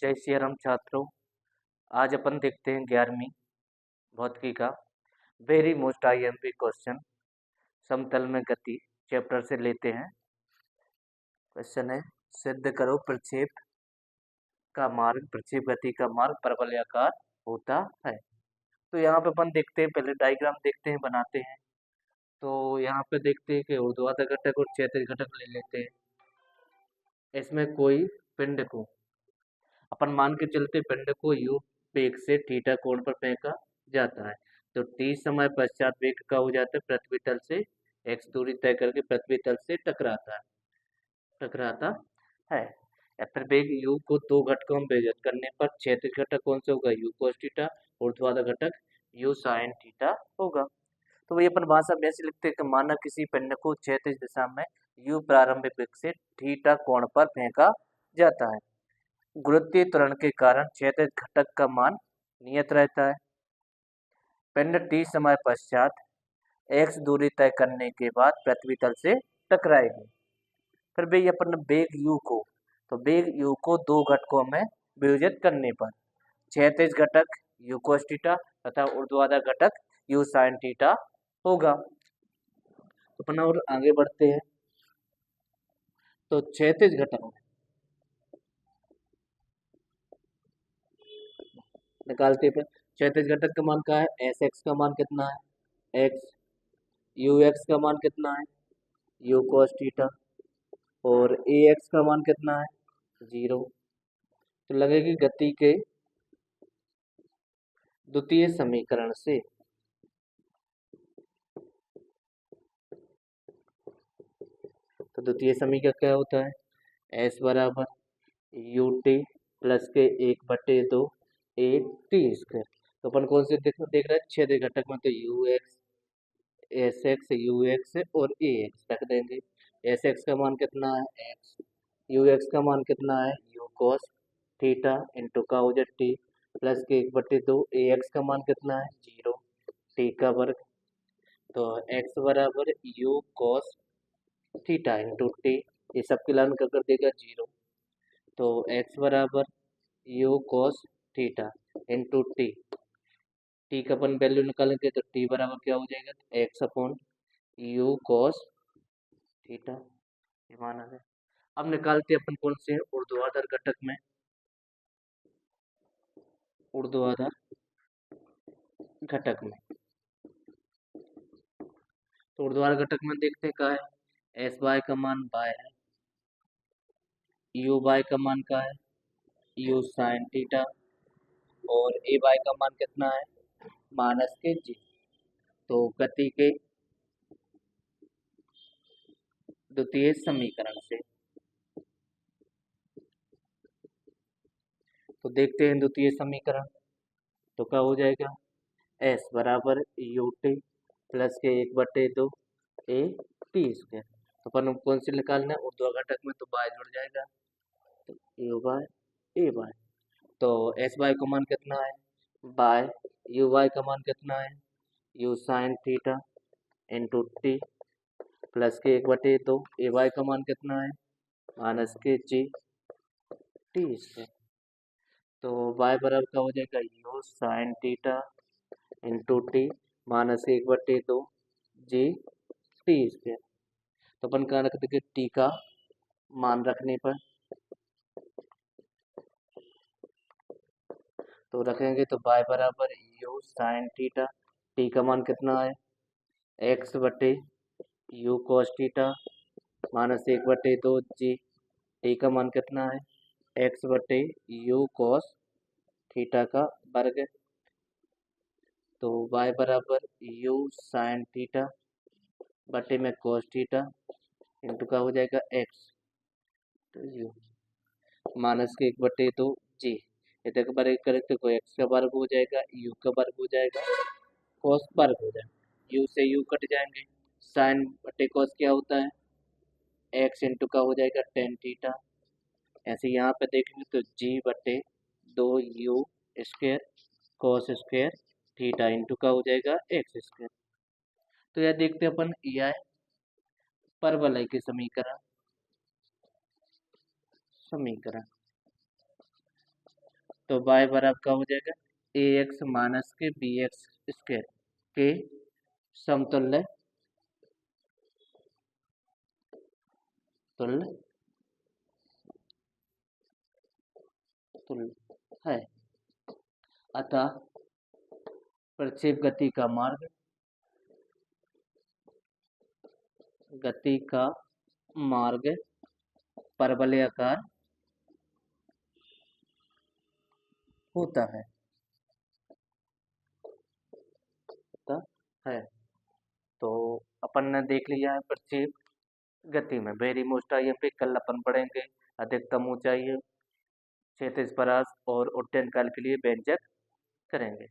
जय श्री राम छात्रों। आज अपन देखते हैं 11वीं भौतिकी का वेरी मोस्ट आईएमपी क्वेश्चन समतल में गति चैप्टर से लेते हैं। क्वेश्चन है, सिद्ध करो प्रक्षेप गति का मार्ग परवलयाकार होता है। तो यहाँ पे अपन देखते हैं, पहले डायग्राम देखते हैं, बनाते हैं। तो यहाँ पे देखते हैं कि ऊर्ध्वाधर घटक और क्षैतिज घटक ले लेते हैं। इसमें कोई पिंड को अपन मान के चलते, पिंड को यू वेग से थीटा कोण पर फेंका जाता है। तो t समय पश्चात वेग का हो जाता है पृथ्वी तल से x दूरी तय करके पृथ्वी तल से टकराता है। या फिर वेग u को दो घटकों में विभाजित करने पर क्षैतिज घटक कौन सा होगा, u cos थीटा, ऊर्ध्वाधर घटक u sin थीटा होगा। तो वही अपन भाषा में ऐसे लिखते हैं कि माना किसी पिंड को क्षैतिज दिशा में u प्रारंभिक वेग से थीटा कोण पर फेंका जाता है। गुरुत्वीय त्वरण के कारण क्षैतिज घटक का मान नियत रहता है। पिंड t समय पश्चात x दूरी तय करने के बाद पृथ्वी तल से टकराएगी। फिर भी अपन वेग u को, तो वेग u को दो घटकों में विभाजित करने पर क्षैतिज घटक u cos थीटा तथा ऊर्ध्वाधर घटक u sin थीटा होगा। तो अपन और आगे बढ़ते हैं। तो क्षैतिज घटक निकालते हैं। क्षैतिज घटक का मान क्या है, एस एक्स का मान कितना है, एक्स, यू एक्स का मान कितना है, यू cos थीटा, और ए एक्स का मान कितना है, 0। तो लगेगी गति के द्वितीय समीकरण से तो द्वितीय समीकरण क्या होता है, एस बराबर यू टी प्लस के 1/2 ए टी स्क्वायर। तो अपन कौन से देख रहे हैं, क्षैतिज घटक में, तो you x, S x, you x और ए एक्स रख देंगे। एस एक्स का मान कितना है, एक्स, यू एक्स का मान कितना है, यू cos थीटा इंटू का हो जाए टी प्लस के 1/2, ए एक्स का मान कितना है, 0, टी का वर्ग। तो एक्स बराबर you cos theta into T, ये सबके लन कर देगा 0। तो एक्स बराबर you cos theta into T, T का अपन वैल्यू निकालेंगे तो टी बराबर क्या हो जाएगा, x upon you cos theta, ये माना है। अब निकालते हैं अपन कौन से, ऊर्ध्वाधर घटक में, ऊर्ध्वाधर घटक में। तो ऊर्ध्वाधर घटक में देखते हैं क्या है, एस बाय का मान बाय है, यू बाय का मान क्या है, यू साइन थीटा, और ए बाय का मान कितना है, माइनस के जी। तो गति के द्वितीय समीकरण से तो देखते हैं द्वितीय समीकरण, तो क्या हो जाएगा, एस बराबर यू टी प्लस के 1/2 ए टी स्क्वायर। तो अपन कौन से निकालना है, ऊर्ध्वाधर घटक में, तो बाय जुड़ जाएगा, तो यू बाय ए बाय। तो एस बाय का मान कितना है, बाय यू बाय का मान कितना है, you sine theta into T plus के 1/2, ए बाय का मान कितना है, माइनस के जी टी स्क्वायर। तो बाय बराबर का हो जाएगा you sine theta into T minus 1/2 g T square. तो अपन कहाँ रख देंगे, टी का मान रखने पर, तो रखेंगे तो बाय बराबर यू साइन थीटा, टी का मान कितना है, एक्स बटे u cos theta minus 1/2 g, t का मान कितना है, एक्स बटे यू cos थीटा का वर्ग। तो y बराबर यू साइन थीटा बटे में cos थीटा इंटू का हो जाएगा एक्स, तो यू माइनस के 1/2 जी, इधर का वर्ग करें तो एक्स का वर्ग हो जाएगा, यू का वर्ग हो जाएगा, cos वर्ग हो जाएगा, यू से यू कट जाएंगे, साइन बटे cos क्या होता है, एक्स इंटू का हो जाएगा टेन थीटा। ऐसे यहाँ पे देखेंगे तो जी बटे 2 you square cos square theta into का हो जाएगा एक्स स्क्वायर। तो यह देखते हैं अपन यह परवलय के समीकरण तो y बराबर क्या हो जाएगा, ए एक्स माइनस के बी एक्स स्क्वायर के समतुल्य तुल्य तुल्य है। अतः प्रक्षेप गति का मार्ग परवलयाकार होता है, होता है। तो अपन ने देख लिया है प्रक्षेप गति में वेरी मोस्ट आइए पे कल अपन पढ़ेंगे अधिकतम ऊंचाई, क्षैतिज परास और उड्डयन काल के लिए व्यंजक करेंगे।